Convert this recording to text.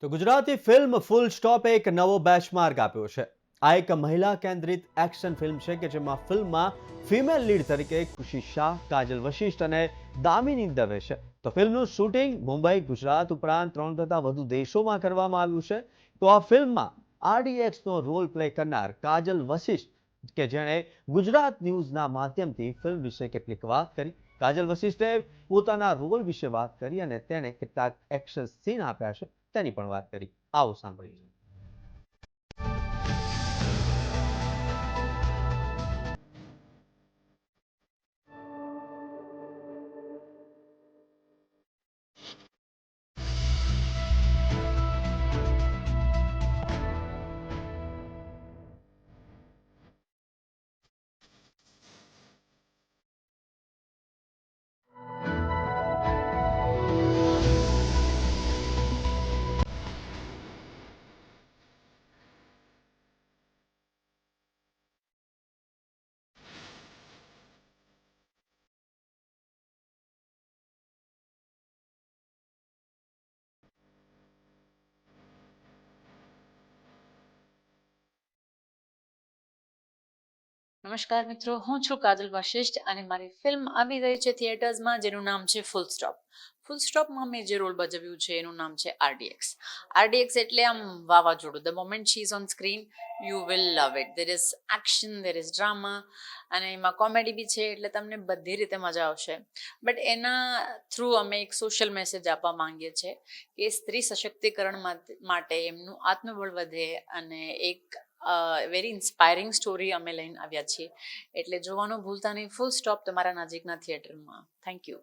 તો ગુજરાતી ફિલ્મ ફૂલ સ્ટોપે એક નવો બેચમાર્ક આપ્યો છે. આ એક મહિલા કેન્દ્રિત એક્શન ફિલ્મ છે કે જેમાં ફિલ્મમાં ફિમેલ લીડ તરીકે ખુશી શાહ, કાજલ વશિષ્ઠ અને દામિની દવે છે. તો ફિલ્મનું શૂટિંગ મુંબઈ, ગુજરાત ઉપરાંત 3 કરતા વધુ દેશોમાં કરવામાં આવ્યું છે. તો આ ફિલ્મમાં આરડીએક્સનો રોલ પ્લે કરનાર કાજલ વશિષ્ઠ કે જેણે ગુજરાત ન્યૂઝના માધ્યમથી ફિલ્મ વિશે કેટલીક વાત કરી. કાજલ વશિષ્ઠે પોતાના રોલ વિશે વાત કરી અને તેણે કેટલાક એક્શન સીન આપ્યા છે તેની પણ વાત કરી. આવો સાંભળીએ. નમસ્કાર મિત્રો, હું છું કાજલ વશિષ્ઠ અને મારી ફિલ્મ આવી રહી છે થિયેટર્સમાં જેનું નામ છે ફૂલ સ્ટોપ. ફૂલ સ્ટોપમાં મેં જે રોલ ભજવ્યું છે એનું નામ છે આરડીએક્સ. આરડીએક્સ એટલે આમ વાવાઝોડું. The moment she is on screen you will love it. There is action, there is drama અને એમાં કોમેડી બી છે, એટલે તમને બધી રીતે મજા આવશે. બટ એના થ્રુ અમે એક સોશિયલ મેસેજ આપવા માંગીએ છીએ કે સ્ત્રી સશક્તિકરણ માટે એમનું આત્મબળ વધે અને એક વેરી ઇન્સ્પાયરિંગ સ્ટોરી અમે લઈને આવ્યા છીએ. એટલે જોવાનું ભૂલતા નહીં. ફૂલ સ્ટોપ તમારા નજીકના થિયેટરમાં. Thank you.